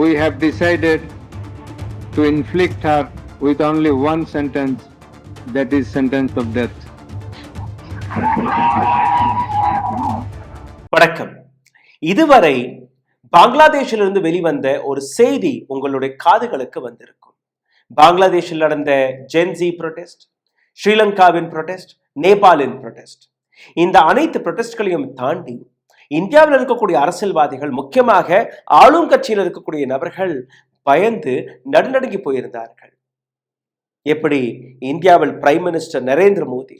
we have decided to inflict her with only one sentence, that is sentence of death. வணக்கம். இதுவரை பங்களாதேஷிலிருந்து வெளிவந்த ஒரு செய்தி உங்களுடைய காதுகளுக்கு வந்திருக்கும். பங்களாதேஷில் நடந்த ஜென்சி புரொடெஸ்ட், ஸ்ரீலங்காவின் புரொடெஸ்ட், நேபாளின் புரொடெஸ்ட், இந்த அனைத்து புரொடெஸ்ட்களையும் தாண்டி இந்தியாவில் இருக்கக்கூடிய அரசியல்வாதிகள், முக்கியமாக ஆளும் கட்சியில் இருக்கக்கூடிய நபர்கள் பயந்து நடுநடுங்கி போயிருந்தார்கள். எப்படி இந்தியாவில் பிரைம் மினிஸ்டர் நரேந்திர மோடி,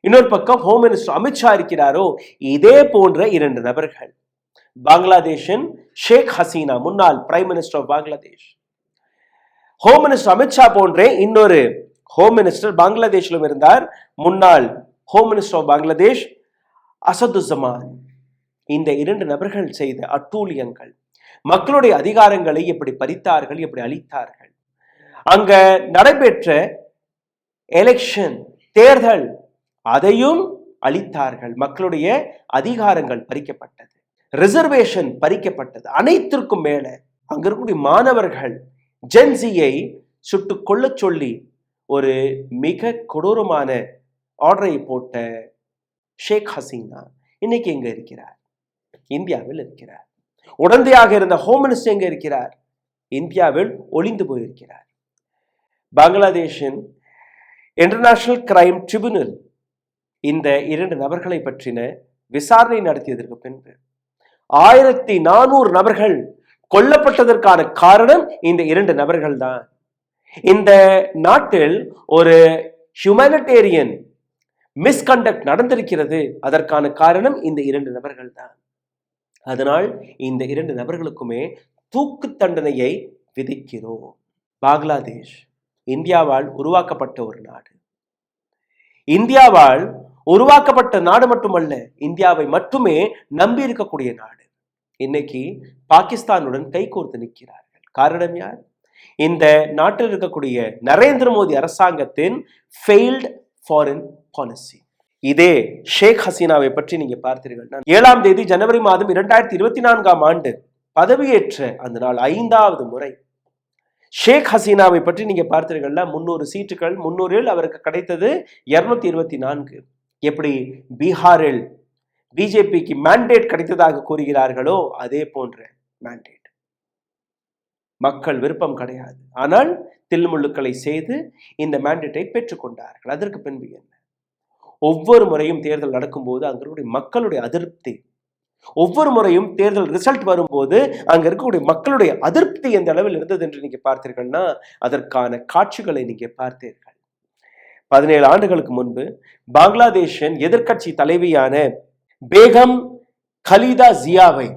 இன்னொரு பக்கம் ஹோம் மினிஸ்டர் அமித்ஷா இருக்கிறாரோ, இதே போன்ற இரண்டு நபர்கள், பங்களாதேஷின் ஷேக் ஹசீனா, முன்னாள் prime minister of Bangladesh, home minister Amit Shah போன்றே இன்னொரு ஹோம் மினிஸ்டர் பங்களாதேஷிலும் இருந்தார், முன்னாள் home minister of Bangladesh Asaduzzaman. இந்த இரண்டு நபர்கள் செய்த அட்டூழியங்கள், மக்களுடைய அதிகாரங்களை எப்படி பறித்தார்கள், எப்படி அளித்தார்கள், அங்க நடைபெற்ற எலெக்ஷன், தேர்தல், அதையும் அளித்தார்கள். மக்களுடைய அதிகாரங்கள் பறிக்கப்பட்டது, ரிசர்வேஷன் பறிக்கப்பட்டது. அனைத்திற்கும் மேல அங்க இருக்கக்கூடிய மாணவர்கள் ஜென்சியை சுட்டு கொள்ள சொல்லி ஒரு மிக கொடூரமான ஆர்டரை போட்ட ஷேக் ஹசீனா இன்னைக்கு எங்க இருக்கிறார்? இந்தியாவில் இருக்கிறார். உடந்தையாக இருந்த ஹோம் மினிஸ்டர் எங்க இருக்கிறார்? இந்தியாவில் ஒளிந்து போயிருக்கிறார். பங்களாதேஷின் இன்டர்நேஷனல் கிரைம் ட்ரிபியூனல் இந்த இரண்டு நபர்களை பற்றின விசாரணை நடத்தியதற்கு பின்பு 1400 நபர்கள் கொல்லப்பட்டதற்கான காரணம் இந்த இரண்டு நபர்கள் தான். இந்த நாட்டில் ஒரு ஹியூமனிடேரியன் மிஸ்கண்டக்ட் நடந்திருக்கிறது, அதற்கான காரணம் இந்த இரண்டு நபர்கள் தான். அதனால் இந்த இரண்டு நபர்களுக்குமே தூக்கு தண்டனையை விதிக்கிறோம். பங்களாதேஷ் இந்தியாவால் உருவாக்கப்பட்ட ஒரு நாடு. இந்தியாவால் உருவாக்கப்பட்ட நாடு மட்டுமல்ல, இந்தியாவை மட்டுமே நம்பி இருக்கக்கூடிய நாடு. இன்னைக்கு பாகிஸ்தானுடன் கைகோர்த்து நிற்கிறார்கள். காரணம் யார்? இந்த நாட்டில் இருக்கக்கூடிய நரேந்திர மோடி அரசாங்கத்தின் ஃபெயில்ட் ஃபாரின் பாலிசி. இதே ஷேக் ஹசீனாவை பற்றி நீங்க பார்த்தீர்கள். 7ஆம் தேதி ஜனவரி மாதம் 2024ஆம் ஆண்டு பதவியேற்ற அந்த நாள் 5வது முறை ஷேக் ஹசீனாவை பற்றி நீங்க பார்த்தீர்கள்னா 300 சீட்டுகள், 300இல் அவருக்கு கிடைத்தது 224. எப்படி பீகாரில் பிஜேபிக்கு மேண்டேட் கிடைத்ததாக கூறுகிறார்களோ அதே போன்ற மேண்டேட். மக்கள் விருப்பம் கிடையாது, ஆனால் தில்முள்ளுக்களை செய்து இந்த மேண்டேட்டை பெற்றுக்கொண்டார்கள். அதற்கு பின்பு என்ன? ஒவ்வொரு முறையும் தேர்தல் நடக்கும்போது அங்களுடைய மக்களுடைய அதிருப்தி, ஒவ்வொரு முறையும் தேர்தல் ரிசல்ட் வரும்போது அங்க இருக்கக்கூடிய மக்களுடைய அதிருப்தி எந்த அளவில் இருந்தது என்று நீங்க பார்த்தீர்கள்னா அதற்கான காட்சிகளை நீங்க பார்த்தீர்கள். 17 ஆண்டுகளுக்கு முன்பு பங்களாதேஷின் எதிர்கட்சி தலைவியான பேகம் கலீதா ஜியாவை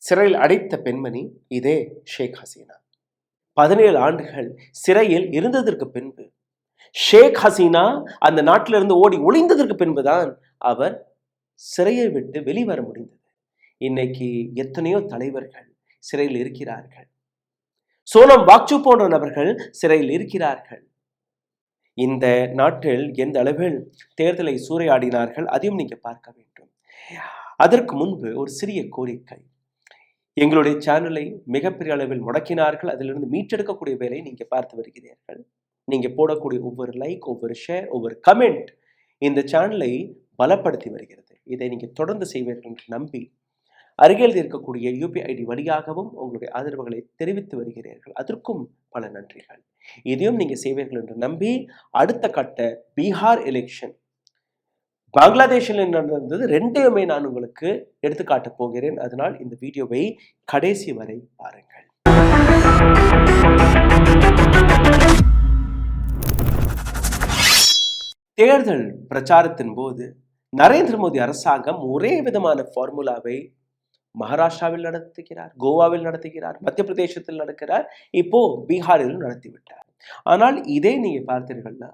சிறையில் அடைத்த பெண்மணி இதே ஷேக் ஹசீனா. 17 ஆண்டுகள் சிறையில் இருந்ததற்கு பின்பு ஷேக் ஹசீனா அந்த நாட்டிலிருந்து ஓடி ஒளிந்ததற்கு பின்புதான் அவர் சிறையை விட்டு வெளிவர முடிந்தது. இன்னைக்கு எத்தனையோ தலைவர்கள் சிறையில் இருக்கிறார்கள். சோனம் வாக்சூ போன்ற நபர்கள் சிறையில் இருக்கிறார்கள். இந்த நாட்டில் எந்த அளவில் தேர்தலை சூறையாடினார்கள் அதையும் நீங்க பார்க்க வேண்டும். அதற்கு முன்பு ஒரு சிறிய கோரிக்கை. எங்களுடைய சேனலை மிகப்பெரிய அளவில் முடக்கினார்கள், அதிலிருந்து மீட்டெடுக்கக்கூடிய வேலையை நீங்க பார்த்து வருகிறீர்கள். நீங்க போடக்கூடிய ஒவ்வொரு லைக், ஒவ்வொரு ஷேர், ஒவ்வொரு கமெண்ட் இந்த சேனலை பலப்படுத்தி வருகிறது. இதை நீங்க தொடர்ந்து செய்வீர்கள் என்று நம்பி அருகில் இருக்கக்கூடிய UPI வழியாகவும் உங்களுடைய ஆதரவுகளை தெரிவித்து வருகிறீர்கள். அதற்கும் பல நன்றிகள். இதையும் நீங்க செய்வீர்கள் என்று நம்பி அடுத்த கட்ட பீகார் எலெக்ஷன் பங்களாதேஷில் நடந்தது ரெண்டையுமே நான் உங்களுக்கு எடுத்துக்காட்ட போகிறேன். அதனால் இந்த வீடியோவை கடைசி வரை பாருங்கள். தேர்தல் பிரச்சாரத்தின் போது நரேந்திர மோடி அரசாங்கம் ஒரே விதமான ஃபார்முலாவை மகாராஷ்டிராவில் நடத்துகிறார், கோவாவில் நடத்துகிறார், மத்திய பிரதேசத்தில் நடக்கிறார், இப்போ பீகாரிலும் நடத்திவிட்டார். ஆனால் இதே நீங்க பார்த்தீர்கள்னா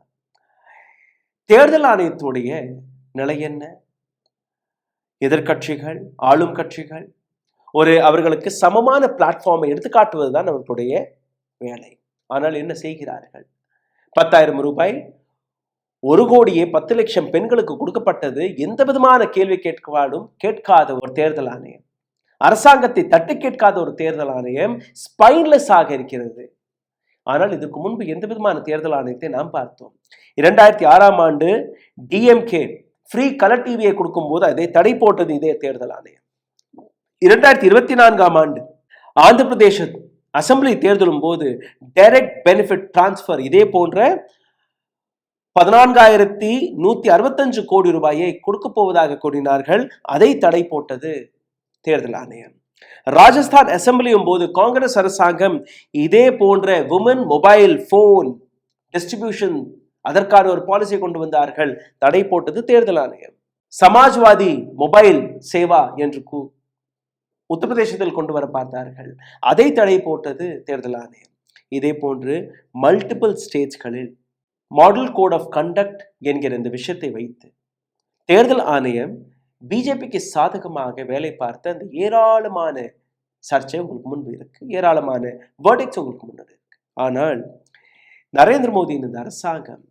தேர்தல் ஆணையத்துடைய நிலை என்ன? எதிர்கட்சிகள், ஆளும் கட்சிகள் அவர்களுக்கு சமமான பிளாட்ஃபார்மை எடுத்துக்காட்டுவதுதான் அவர்களுடைய வேலை. ஆனால் என்ன செய்கிறார்கள்? 10,000 ரூபாய் 1,10,00,000 பெண்களுக்கு கொடுக்கப்பட்டது எந்த விதமான கேள்வி கேட்காத ஒரு தேர்தல் ஆணையம். அரசாங்கத்தை தட்டி கேட்காத ஒரு தேர்தல் ஆணையம், ஸ்பைன்லெஸ் ஆக இருக்கிறது. ஆனால் இதற்கு முன்பு எந்த விதமான தேர்தல் ஆணையத்தை நாம் பார்த்தோம். 2006ஆம் ஆண்டு டிஎம்கே ஃப்ரீ கலர் டிவியை கொடுக்கும் போது அதை தடை போட்டது இதே தேர்தல் ஆணையம். 2024ஆம் ஆண்டு ஆந்திர பிரதேச அசம்பிளி தேர்தலும் போது டைரக்ட் பெனிஃபிட் டிரான்ஸ்பர் இதே போன்ற 14,165 கோடி ரூபாயை கொடுக்க போவதாக கூறினார்கள். அதை தடை போட்டது தேர்தல் ஆணையம். ராஜஸ்தான் அசம்பிளியும் போது காங்கிரஸ் அரசாங்கம் இதே போன்ற உமன் மொபைல் போன் டிஸ்ட்ரிபியூஷன் அதற்கான ஒரு பாலிசியை கொண்டு வந்தார்கள். தடை போட்டது தேர்தல் ஆணையம். சமாஜ்வாதி மொபைல் சேவா என்று உத்தரப்பிரதேசத்தில் கொண்டு வர பார்த்தார்கள். அதை தடை போட்டது தேர்தல் ஆணையம். இதே போன்று மல்டிபிள் ஸ்டேட்ஸ்களில் மாடல் கோட் ஆஃப் கண்டக்ட் என்கிற இந்த விஷயத்தை வைத்து தேர்தல் ஆணையம் பிஜேபிக்கு சாதகமாக வேலை பார்த்த அந்த ஏராளமான சர்ச்சை உங்களுக்கு முன்பு இருக்கு, ஏராளமான வேர்டிக்ஸ் உங்களுக்கு முன்னாடி இருக்கு. ஆனால் நரேந்திர மோடியின் இந்த அரசாங்கம்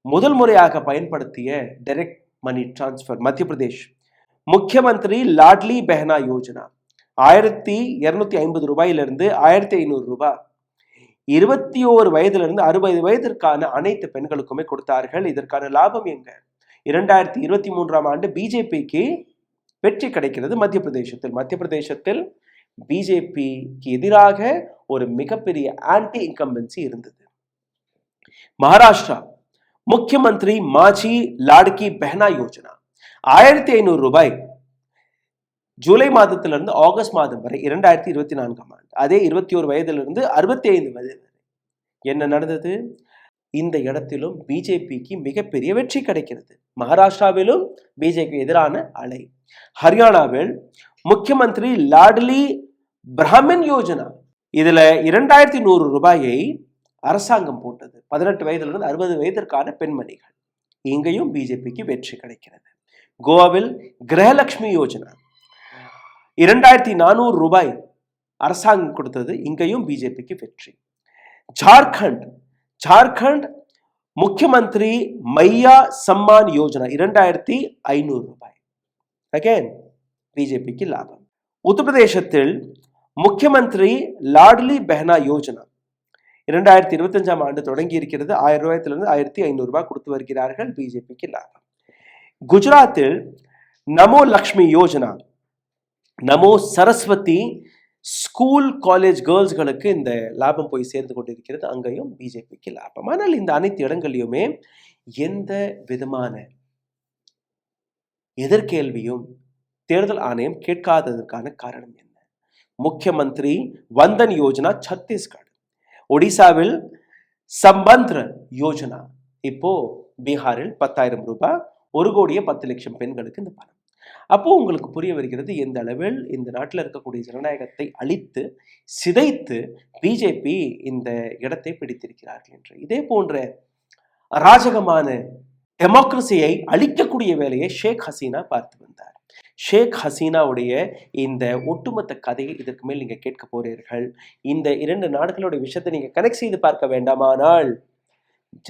முதல் முறையாக பயன்படுத்திய டைரக்ட் மணி டிரான்ஸ்பர் மத்திய பிரதேஷ் முக்கியமந்திரி லாட்லி பெஹனா யோஜனா 1,250 ரூபாயிலிருந்து 1,500 ரூபாய் 21 வயதிலிருந்து 60 வயதிற்கான அனைத்து பெண்களுக்குமே கொடுத்தார்கள். இதற்கான லாபம் எங்க? 2023ஆம் ஆண்டு பிஜேபிக்கு வெற்றி கிடைக்கிறது மத்திய பிரதேசத்தில். மத்திய பிரதேசத்தில் பிஜேபிக்கு எதிராக ஒரு மிகப்பெரிய ஆன்டி இன்கம்பன்சி இருந்தது. மகாராஷ்டிரா முக்கியமந்திரி மாஜி லாட்கி பெஹனா யோஜனா 1,500 ரூபாய் ஜூலை மாதத்திலிருந்து ஆகஸ்ட் மாதம் வரை 2024ஆம் ஆண்டு. அதே 21 வயதிலிருந்து 65 வயது வரை. என்ன நடந்தது? இந்த இடத்திலும் பிஜேபிக்கு மிகப்பெரிய வெற்றி கிடைக்கிறது. மகாராஷ்டிராவிலும் பிஜேபி எதிரான அலை. ஹரியானாவில் முக்கியமந்திரி லாட்லி பிராமின் யோஜனா இதுல 2,100 ரூபாயை அரசாங்கம் போட்டது. 18 வயதிலிருந்து 60 வயதிற்கான பெண்மணிகள். இங்கேயும் பிஜேபிக்கு வெற்றி கிடைக்கிறது. கோவாவில் கிரகலட்சுமி யோஜனா 2,400 ரூபாய் அரசாங்கம் கொடுத்தது. இங்கேயும் பிஜேபிக்கு வெற்றி. ஜார்க்கண்ட் முக்கியமந்திரி மையா சம்மான் யோஜனா 2,500 ரூபாய். அகைன் பிஜேபிக்கு லாபம். உத்தரப்பிரதேசத்தில் முக்கியமந்திரி லாட்லி பெஹனா யோஜனா 2025ஆம் ஆண்டு தொடங்கி இருக்கிறது. 1000 ரூபாயிலிருந்து 1,500 ரூபாய் கொடுத்து வருகிறார்கள். பிஜேபிக்கு லாபம். குஜராத்தில் நமோ லக்ஷ்மி யோஜனா, நமோ சரஸ்வதி ஸ்கூல் காலேஜ் கேர்ள்ஸ்களுக்கு இந்த லாபம் போய் சேர்ந்து கொண்டிருக்கிறது. அங்கேயும் பிஜேபிக்கு லாபம். ஆனால் இந்த அனைத்து இடங்களிலுமே எந்த விதமான எதிர்கேள்வியும் தேர்தல் ஆணையம் கேட்காததற்கான காரணம் என்ன? முக்கியமந்திரி வந்தன் யோஜனா சத்தீஸ்கர், ஒடிசாவில் சம்பந்த்ர யோஜனா, இப்போ பீகாரில் 10,000 ரூபாய் 1,10,00,000 பெண்களுக்கு இந்த பணம். அப்போ உங்களுக்கு புரிய வருகிறது எந்த அளவில் இந்த நாட்டில் இருக்கக்கூடிய ஜனநாயகத்தை அழித்து சிதைத்து பிஜேபி இந்த இடத்தை பிடித்திருக்கிறார்கள் என்று. இதே போன்ற அராஜகமான டெமோக்ரஸியை அழிக்கக்கூடிய வேலையை ஷேக் ஹசீனா பார்த்து வந்தார். ஷேக் ஹசீனாவுடைய இந்த ஒட்டுமொத்த கதையை இதற்கு மேல் நீங்க கேட்க போறீர்கள். இந்த 2 நாடுகளுடைய விஷயத்தை நீங்க கனெக்ட் செய்து பார்க்க வேண்டாமானால்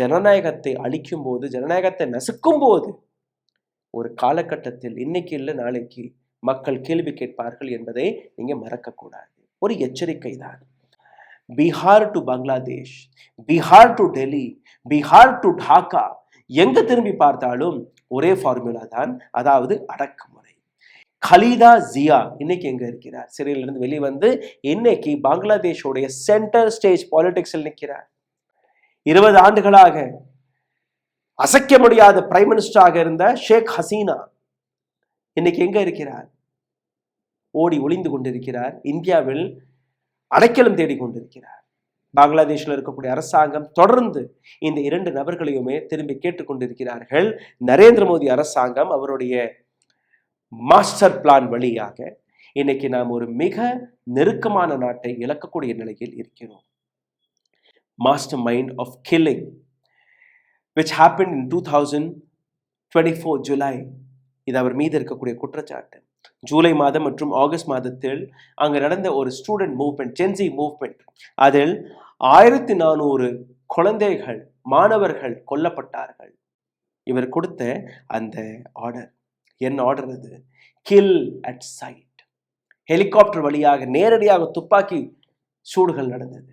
ஜனநாயகத்தை அழிக்கும் போது, ஜனநாயகத்தை நசுக்கும் போது ஒரு காலகட்டத்தில் இன்னைக்கு இல்லை நாளைக்கு மக்கள் கேள்வி கேட்பார்கள் என்பதை நீங்க மறக்கக்கூடாது. ஒரு எச்சரிக்கை தான். Bihar to Bangladesh, Bihar to Delhi, Bihar to Dhaka, எங்க திரும்பி பார்த்தாலும் ஒரே ஃபார்முலா தான், அதாவது அடக்குமுறை. கலீதா ஜியா இன்னைக்கு எங்க இருக்கிறார்? சிறையிலிருந்து வெளிவந்து இன்னைக்கு பங்களாதேஷோடைய சென்டர் ஸ்டேஜ் பாலிடிக்ஸில் நிற்கிறார். 20 ஆண்டுகளாக அசைக்க முடியாத பிரைம் மினிஸ்டராக இருந்த ஷேக் ஹசீனா இன்னைக்கு எங்க இருக்கிறார்? ஓடி ஒளிந்து கொண்டிருக்கிறார். இந்தியாவில் அடைக்கலம் தேடி கொண்டிருக்கிறார். பங்களாதேஷில் இருக்கக்கூடிய அரசாங்கம் தொடர்ந்து இந்த 2 நபர்களையுமே திரும்பி கேட்டுக்கொண்டிருக்கிறார்கள். நரேந்திர மோடி அரசாங்கம் அவருடைய மாஸ்டர் பிளான் வழியாக இன்னைக்கு நாம் ஒரு மிக நெருக்கமான நாட்டை இழக்கக்கூடிய நிலையில் இருக்கிறோம். Mastermind of killing which happened in 2024 July. இது அவர் மீது இருக்கக்கூடிய குற்றச்சாட்டு. ஜூலை மாதம் மற்றும் ஆகஸ்ட் மாதத்தில் அங்கு நடந்த ஒரு ஸ்டூடெண்ட் மூவ்மெண்ட், ஜென்சி மூவ்மெண்ட், அதில் 1,400 குழந்தைகள், மாணவர்கள் கொல்லப்பட்டார்கள். இவர் கொடுத்த அந்த ஆர்டர், என்ன ஆர்டர் அது? Kill at side. ஹெலிகாப்டர் வழியாக நேரடியாக துப்பாக்கி சூடுகள் நடந்தது.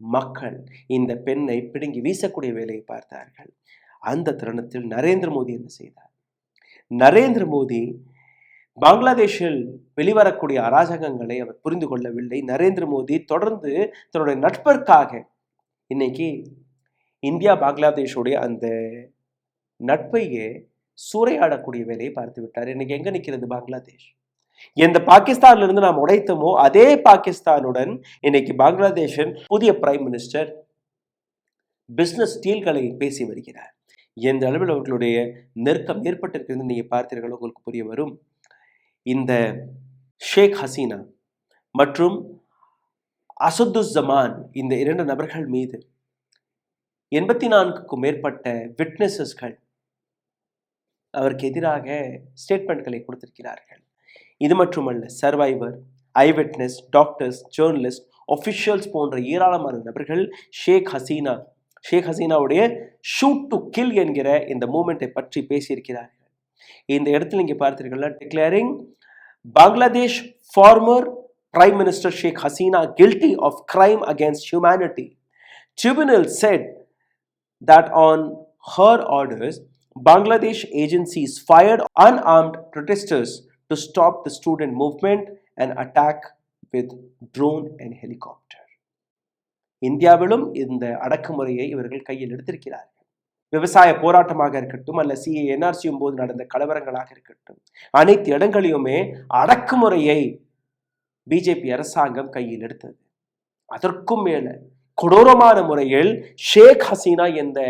மக்கள் இந்த பெண்ணை பிடுங்கி வீசக்கூடிய வேலையை பார்த்தார்கள். அந்த தருணத்தில் நரேந்திர மோடி என்ன செய்தார்? நரேந்திர மோடி பங்களாதேஷில் வெளிவரக்கூடிய அராஜகங்களை அவர் புரிந்து கொள்ளவில்லை. நரேந்திர மோடி தொடர்ந்து தன்னுடைய நட்பிற்காக இன்னைக்கு இந்தியா பங்களாதேஷோடைய அந்த நட்பையே சூறையாடக்கூடிய வேலையை பார்த்து விட்டார். இன்னைக்கு எங்க நிற்கிறது பங்களாதேஷ்? எந்த பாகிஸ்தான்ல இருந்து நாம் உடைத்தமோ அதே பாகிஸ்தானுடன் இன்னைக்கு பங்களாதேஷின் புதிய பிரைம் மினிஸ்டர் பிசினஸ் டீல்களை பேசி வருகிறார். எந்த அளவில் அவர்களுடைய நெருக்கம் ஏற்பட்டிருக்கிறது நீங்க பார்த்தீர்களோ உங்களுக்கு புரிய வரும். இந்த ஷேக் ஹசீனா மற்றும் அசதுஸ்ஸமான் இந்த 2 நபர்கள் மீது 84க்கும் மேற்பட்ட விட்னஸஸ்கள் அவருக்கு எதிராக ஸ்டேட்மெண்ட்களை கொடுத்திருக்கிறார்கள். இது மட்டுமல்ல, survivor, eyewitness, doctors, journalist, officials போன்ற ஏராளமான நபர்கள் ஷேக் ஹசீனாவுடைய ஷூட் டு கில் என்கிற இந்த மூமெண்ட்டை பற்றி பேசியிருக்கிறார்கள். இந்த இடத்துல நீங்க பார்த்தீர்களா, declaring Bangladesh former prime minister Sheikh Hasina guilty of crime against humanity. Tribunal said that on her orders, Bangladesh agencies fired unarmed protesters to stop the student movement and attack with drone and helicopter. இந்தியாவிலும் இந்த அடக்குமுறையை இவர்கள் கையில் எடுத்திருக்கிறார்கள். விவசாய போராட்டமாக இருக்கட்டும், அல்ல NRCயும் போது நடந்த கலவரங்களாக இருக்கட்டும், அனைத்து இடங்களிலுமே அடக்குமுறையை பிஜேபி அரசாங்கம் கையில் எடுத்தது. அதற்கும் மேல கொடூரமான முறையில் ஷேக் ஹசீனா எந்த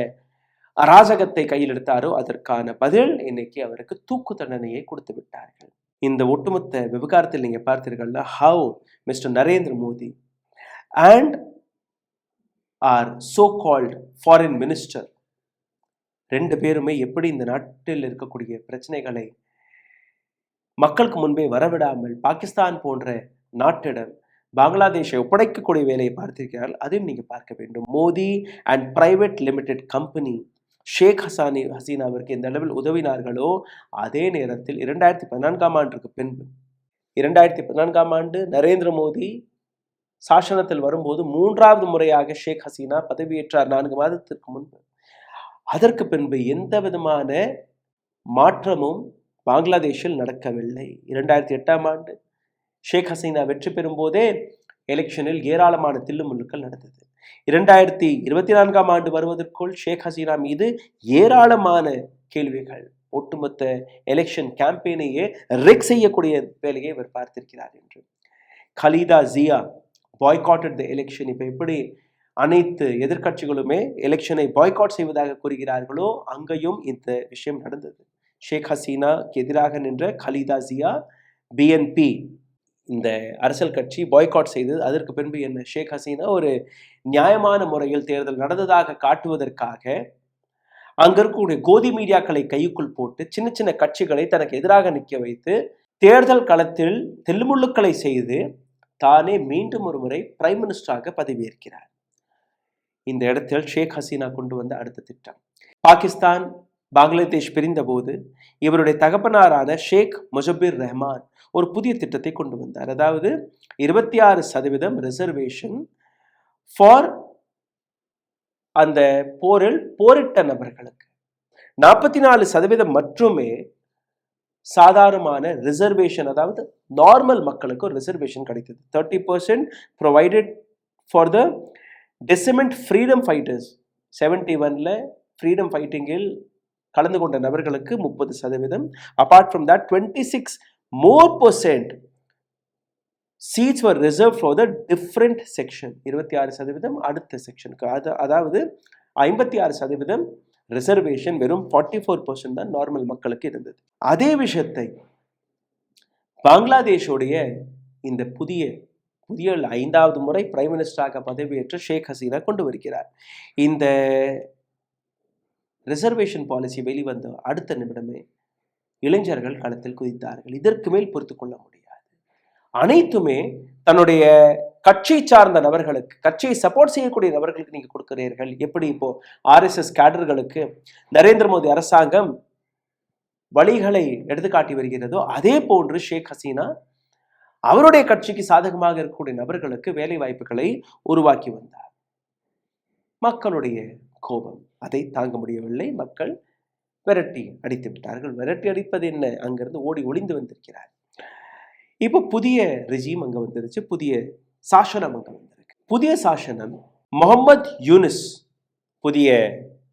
அராஜகத்தை கையில் எடுத்தாரோ அதற்கான பதில் இன்னைக்கு அவருக்கு தூக்கு தண்டனையை கொடுத்து விட்டார்கள். இந்த ஒட்டுமொத்த விவகாரத்தில் நீங்க பார்த்தீர்கள், how mister Narendra Modi and are so called foreign minister 2 பேருமே எப்படி இந்த நாட்டில் இருக்கக்கூடிய பிரச்சனைகளை மக்களுக்கு முன்பே வரவிடாமல் பாகிஸ்தான் போன்ற நாட்டிடம் பங்களாதேஷை ஒப்படைக்கக்கூடிய வேலையை பார்த்திருக்கிறார்கள். அதையும் நீங்க பார்க்க வேண்டும். Modi and private limited company Sheikh ஹசீனாவிற்கு எந்த அளவில் உதவினார்களோ அதே நேரத்தில் 2014ஆம் ஆண்டுக்கு பின்பு 2014ஆம் ஆண்டு நரேந்திர மோடி சாசனத்தில் வரும்போது 3வது முறையாக ஷேக் ஹசீனா பதவியேற்றார் 4 மாதத்திற்கு முன்பு. அதற்கு பின்பு எந்த விதமான மாற்றமும் பங்களாதேஷில் நடக்கவில்லை. 2008ஆம் ஆண்டு ஷேக் ஹசீனா வெற்றி பெறும் போதே எலெக்ஷனில் ஏராளமான தில்லுமுல்லுக்கள் நடந்தது. 2024ஆம் ஆண்டு வருவதற்குள் ஷேக் ஹசீனா மீது ஏராளமான கேள்விகள், ஒட்டுமொத்த எலெக்ஷன் கேம்பெயினையே ரெக் செய்யக்கூடிய வேலையை இவர் பார்த்திருக்கிறார் என்று. கலீதா ஜியா பாய்காட்டட் த எலெக்ஷன். இப்ப எப்படி அனைத்து எதிர்கட்சிகளுமே எலெக்ஷனை பாய்காட் செய்வதாக கூறுகிறார்களோ அங்கேயும் இந்த விஷயம் நடந்தது. ஷேக் ஹசீனாக்கு எதிராக நின்ற கலீதா ஜியா BNP இந்த அரசியல் கட்சி பாய்காட் செய்தது. அதற்கு பின்பு என்ன, ஷேக் ஹசீனா ஒரு நியாயமான முறையில் தேர்தல் நடந்ததாக காட்டுவதற்காக அங்க இருக்கக்கூடிய கோதி மீடியாக்களை கைக்குள் போட்டு சின்ன சின்ன கட்சிகளை தனக்கு எதிராக நிற்க வைத்து தேர்தல் களத்தில் தெல்லுமுள்ளுக்களை செய்து தானே மீண்டும் ஒரு முறை பிரைம் மினிஸ்டராக பதவியேற்கிறார். இந்த இடத்தில் ஷேக் ஹசீனா கொண்டு வந்த அடுத்த திட்டம், பாகிஸ்தான் பங்களாதேஷ் பிரிந்த போது இவருடைய தகப்பனாரான ஷேக் முஜபிர் ரஹ்மான் ஒரு புதிய திட்டத்தை கொண்டு வந்தார். அதாவது 26% ரிசர்வேஷன் ஃபார் அந்த போரில் போரிட்ட நபர்களுக்கு, 44% மட்டுமே சாதாரணமான ரிசர்வேஷன், அதாவது நார்மல் மக்களுக்கு ஒரு ரிசர்வேஷன் கிடைத்தது. 30% provided for the descendant freedom fighters. 71ல ஃப்ரீடம் ஃபைட்டிங்கில் கலந்து கொண்ட நபர்களுக்கு 30%. Apart from that 26% seats were reserved for the different section. 26% அடுத்த செக்ஷனுக்கு. அதாவது 56% ரிசர்வேஷன், வெறும் 44% தான் நார்மல் மக்களுக்கு இருந்தது. அதே விஷயத்தை பங்களாதேஷோடைய இந்த புதிய 5வது முறை பிரைம் மினிஸ்டராக பதவியேற்ற ஷேக் ஹசீனா கொண்டு வருகிறார். இந்த ரிசர்வேஷன் பாலிசி வெளிவந்த அடுத்த நிமிடமே இளைஞர்கள் களத்தில் குதித்தார்கள். இதற்கு மேல் பொறுத்து கொள்ள முடியாது. அனைத்துமே தன்னுடைய கட்சி சார்ந்த நபர்களுக்கு, கட்சியை சப்போர்ட் செய்யக்கூடிய நபர்களுக்கு நீங்க கொடுக்கிறீர்கள். எப்படி இப்போ RSS கேடர்களுக்கு நரேந்திர மோடி அரசாங்கம் வழிகளை எடுத்துக்காட்டி வருகிறதோ அதே போன்று ஷேக் ஹசீனா அவருடைய கட்சிக்கு சாதகமாக இருக்கக்கூடிய நபர்களுக்கு வேலை வாய்ப்புகளை உருவாக்கி வந்தார். மக்களுடைய கோபம் அதை தாங்க முடியவில்லை. மக்கள் விரட்டி அடித்து விட்டார்கள். விரட்டி அடிப்பது என்ன? அங்கிருந்து ஓடி ஒளிந்து வந்திருக்கிறார். இப்போ புதிய ரெஜிம் அங்க வந்துருச்சு, புதிய சாசனம் அங்க வந்திருக்கு. புதிய சாசனம் முகமது யூனிஸ் புதிய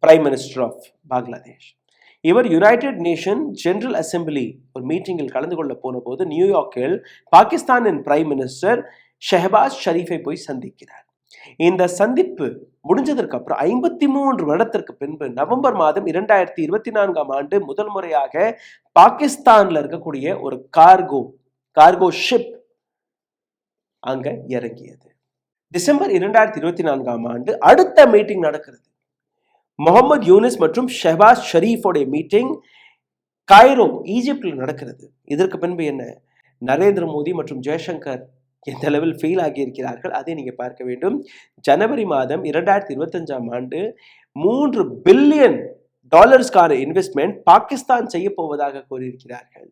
பிரைம் மினிஸ்டர் ஆஃப் பங்களாதேஷ். இவர் யுனைடெட் நேஷன் ஜெனரல் அசெம்பிளி ஒரு மீட்டிங்கில் கலந்து கொள்ள போன போது நியூயார்க்கில் பாகிஸ்தானின் பிரைம் மினிஸ்டர் ஷெஹபாஸ் ஷரீஃபை போய் சந்திக்கிறார். இந்த சந்திப்பு முடிஞ்சதற்கு அப்புறம் 53 வருடத்திற்கு பின்பு நவம்பர் மாதம் 2024 முதல் முறையாக பாகிஸ்தான்ல இருக்கக்கூடிய ஒரு கார்கோ ஷிப் அங்க இறங்கியது. டிசம்பர் 2024 அடுத்த மீட்டிங் நடக்கிறது. முகமது யூனிஸ் மற்றும் ஷெஹபாஸ் ஷரீஃபோடைய மீட்டிங் காய்ரோ ஈஜிப்டில் நடக்கிறது. இதற்கு பின்பு என்ன? நரேந்திர மோடி மற்றும் ஜெய்சங்கர் எந்த அளவில் ஃபெயில் ஆகியிருக்கிறார்கள் அதை நீங்க பார்க்க வேண்டும். ஜனவரி மாதம் 2025 $3 பில்லியன் இன்வெஸ்ட்மெண்ட் பாகிஸ்தான் செய்ய போவதாக கூறியிருக்கிறார்கள்.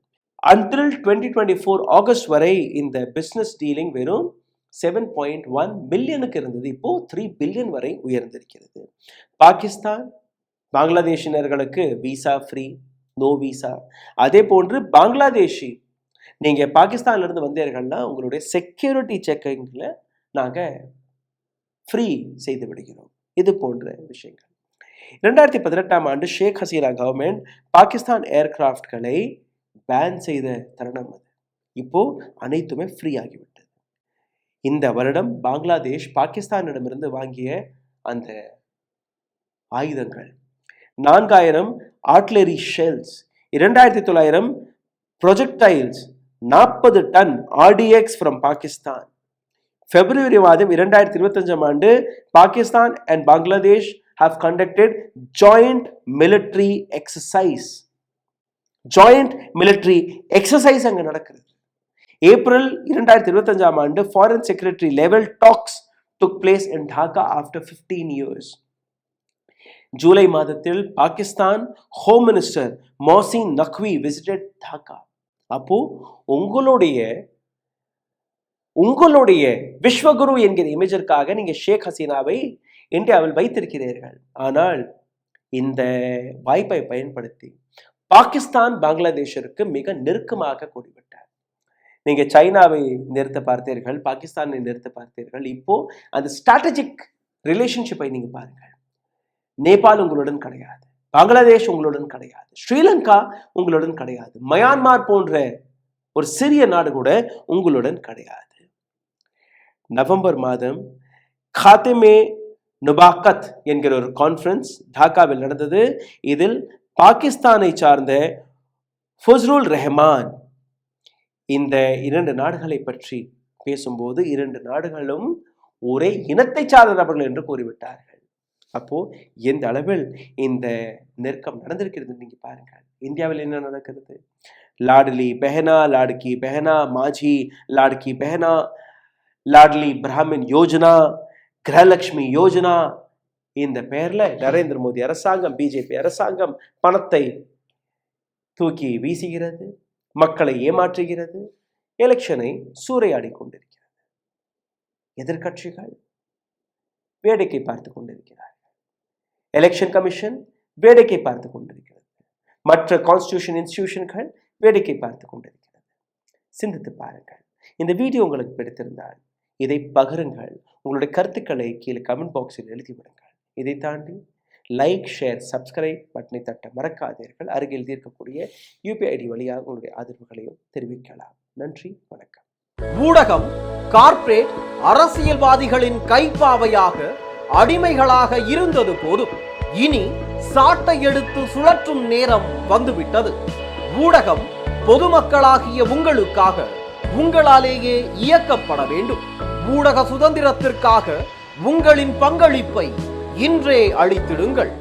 அன்டில் 2024 ஆகஸ்ட் வரை இந்த பிசினஸ் டீலிங் வெறும் 7.1 மில்லியனுக்கு இருந்தது. இப்போ 3 பில்லியன் வரை உயர்ந்திருக்கிறது. பாகிஸ்தான் பங்களாதேஷினர்களுக்கு விசா ஃப்ரீ, நோ விசா. அதே போன்று பங்களாதேஷி நீங்க பாகிஸ்தான்ல இருந்து வந்தீர்கள்னா உங்களுடைய செக்யூரிட்டி செக்கிங்ல நாங்க ஃப்ரீ செய்து விடுகிறோம். இது போன்ற விஷயங்கள். 2018 ஷேக் ஹசீனா கவர்மெண்ட் பாகிஸ்தான் ஏர்கிராஃப்ட்களை பேன் செய்த தருணம் அது. இப்போ அனைத்துமே ஃப்ரீ ஆகிவிட்டது. இந்த வருடம் பங்களாதேஷ் பாகிஸ்தானிடமிருந்து வாங்கிய அந்த ஆயுதங்கள் 4000 artillery shells, 2900 projectiles, 40 ton RDX from Pakistan. February மாதம் 2025 Pakistan and Bangladesh have conducted joint military exercise அங்க நடக்கிறது. April 2025 foreign secretary level talks took place in Dhaka after 15 years. July மாதத்தில் Pakistan home minister Mohsin Naqvi visited Dhaka. அப்போ உங்களுடைய விஸ்வகுரு என்கிற இமேஜிற்காக நீங்க ஷேக் ஹசீனாவை இந்தியாவில் வைத்திருக்கிறீர்கள். ஆனால் இந்த வாய்ப்பை பயன்படுத்தி பாகிஸ்தான் பங்களாதேஷிற்கு மிக நெருக்கமாக கூடிவிட்டார். நீங்க சைனாவை நிறுத்த பார்த்தீர்கள், பாகிஸ்தானை நிறுத்த பார்த்தீர்கள். இப்போ அந்த ஸ்ட்ராட்டஜிக் ரிலேஷன்ஷிப்பை நீங்க பாருங்கள். நேபாள் உங்களுடன் கிடையாது, பங்களாதேஷ் உங்களுடன் கிடையாது, ஸ்ரீலங்கா உங்களுடன் கிடையாது, மயான்மார் போன்ற ஒரு சிறிய நாடு கூட உங்களுடன் கிடையாது. நவம்பர் மாதம் காத்திமே நுபாக்கத் என்கிற ஒரு கான்ஃபரன்ஸ் டாக்காவில் நடந்தது. இதில் பாகிஸ்தானை சார்ந்த ஃபஸ்ருல் ரஹ்மான் இந்த 2 நாடுகளை பற்றி பேசும்போது 2 நாடுகளும் ஒரே இனத்தை சார்ந்த நபர்கள் என்று கூறிவிட்டார்கள். அப்போ எந்த அளவில் இந்த நெருக்கம் நடந்திருக்கிறது நீங்க பாருங்கள். இந்தியாவில் என்ன நடக்கிறது? லாடலி பெஹனா, லாடுக்கி பெஹனா, மாஜி லாடுக்கி பெஹனா, லாட்லி பிராமின் யோஜனா, கிரகலட்சுமி யோஜனா, இந்த பெயர்ல நரேந்திர மோடி அரசாங்கம், பிஜேபி அரசாங்கம் பணத்தை தூக்கி வீசுகிறது, மக்களை ஏமாற்றுகிறது, எலெக்ஷனை சூறையாடி கொண்டிருக்கிறது. எதிர்கட்சிகள் வேடிக்கை பார்த்து கொண்டிருக்கிறார்கள். எலெக்ஷன் கமிஷன் வேடிக்கை பார்த்து கொண்டிருக்கிறது. மற்ற கான்ஸ்டிடியூஷன் இன்ஸ்டிடியூஷன்கள் வேடிக்கை பார்த்து கொண்டிருக்கிறது. சிந்தித்து பாருங்கள். இந்த வீடியோ உங்களுக்கு பிடித்திருந்தால் இதை பகிருங்கள். உங்களுடைய கருத்துக்களை கீழே கமெண்ட் பாக்ஸில் எழுதிவிடுங்கள். இதை தாண்டி லைக், ஷேர், சப்ஸ்கிரைப் பட்டனை தட்ட மறக்காதீர்கள். அருகில் இருக்கக்கூடிய UPI வழியாக உங்களுடைய ஆதரவுகளையும் தெரிவிக்கலாம். நன்றி, வணக்கம். ஊடகம் கார்ப்பரேட் அரசியல்வாதிகளின் கைப்பாவையாக அடிமைகளாக இருந்தது போதும். இனி சாட்டை எடுத்து சுழற்றும் நேரம் வந்துவிட்டது. ஊடகம் பொதுமக்களாகிய உங்களுக்காக, உங்களாலேயே இயக்கப்பட வேண்டும். ஊடக சுதந்திரத்திற்காக உங்களின் பங்களிப்பை இன்றே அளித்திடுங்கள்.